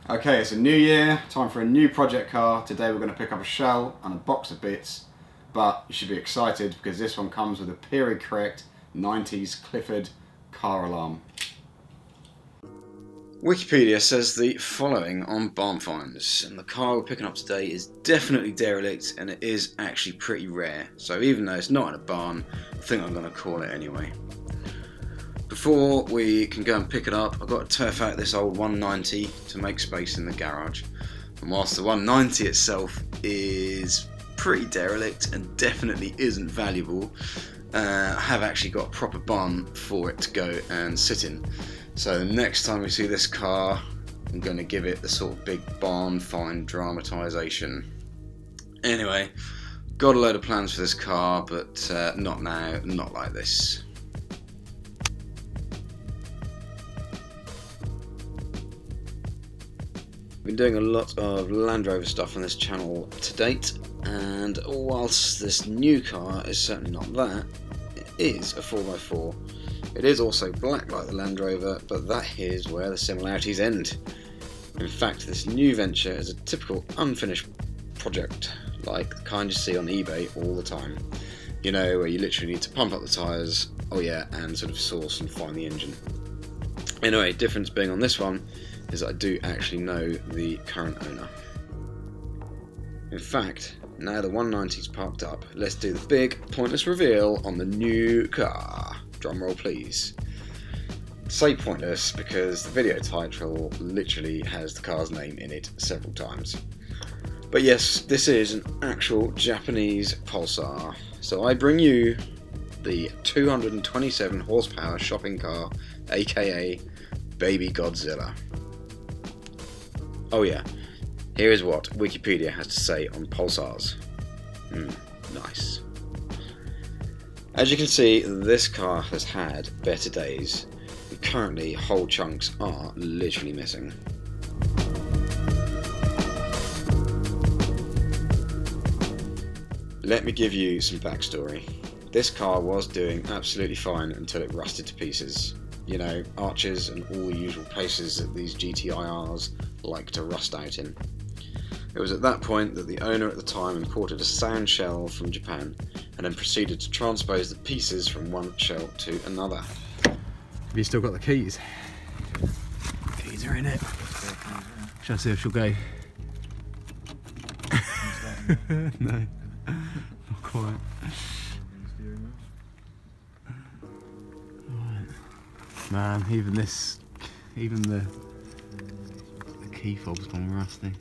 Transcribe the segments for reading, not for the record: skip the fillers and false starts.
Okay, it's a new year, time for a new project car. Today we're going to pick up a shell and a box of bits, but you should be excited because this one comes with a period correct 90s Clifford car alarm. Wikipedia says the following on Bonfires, and the car we're picking up today is definitely derelict and it is actually pretty rare, so even though it's not in a barn, I think I'm going to call it anyway. Before we can go and pick it up, I've got to turf out this old 190 to make space in the garage. And whilst the 190 itself is pretty derelict and definitely isn't valuable, I have actually got a proper barn for it to go and sit in. So the next time we see this car, I'm going to give it the sort of big barn find dramatisation. Anyway, got a load of plans for this car, but not now, not like this. Been doing a lot of Land Rover stuff on this channel to date, and whilst this new car is certainly not that, it is a 4x4. It is also black like the Land Rover, but that is where the similarities end. In fact, this new venture is a typical unfinished project, like the kind you see on eBay all the time. You know, where you literally need to pump up the tyres, and sort of source and find the engine. Anyway, difference being on this one is that I do actually know the current owner. In fact, now the 190's parked up, let's do the big pointless reveal on the new car. Drum roll please. Say pointless because the video title literally has the car's name in it several times. But yes, this is an actual Japanese Pulsar. So I bring you the 227 horsepower shopping car, aka Baby Godzilla. Oh yeah, here is what Wikipedia has to say on Pulsars. Nice. As you can see, this car has had better days, and currently whole chunks are literally missing. Let me give you some backstory. This car was doing absolutely fine until it rusted to pieces. You know, arches and all the usual places that these GTIRs like to rust out in. It was at that point that the owner at the time imported a sound shell from Japan and then proceeded to transpose the pieces from one shell to another. Have you still got the keys? Keys are in it. Shall I see if she'll go? No, not quite. Man, even the key fob's gone rusty.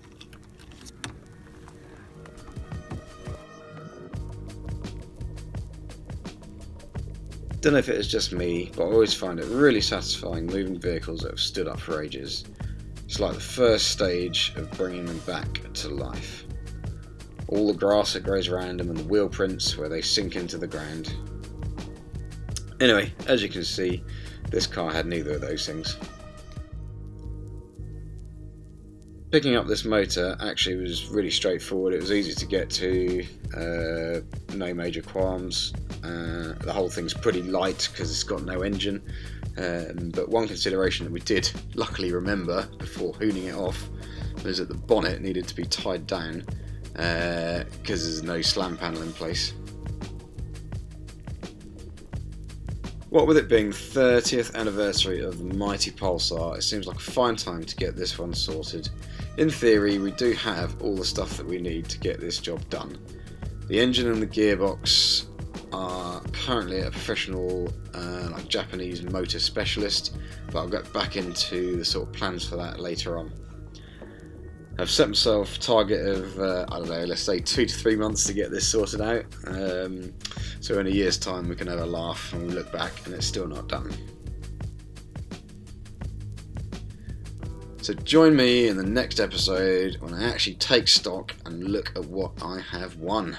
Don't know if it is just me, but I always find it really satisfying moving vehicles that have stood up for ages. It's like the first stage of bringing them back to life. All the grass that grows around them and the wheel prints where they sink into the ground. Anyway, as you can see, this car had neither of those things. Picking up this motor actually was really straightforward. It was easy to get to, no major qualms. The whole thing's pretty light because it's got no engine, but one consideration that we did luckily remember before hooning it off was that the bonnet needed to be tied down because there's no slam panel in place. What with it being the 30th anniversary of the mighty Pulsar, it seems like a fine time to get this one sorted. In theory, we do have all the stuff that we need to get this job done. The engine and the gearbox are currently a professional Japanese motor specialist, but I'll get back into the sort of plans for that later on. I've set myself a target of, let's say 2 to 3 months to get this sorted out. So in a year's time we can have a laugh and we look back and it's still not done. So join me in the next episode when I actually take stock and look at what I have won.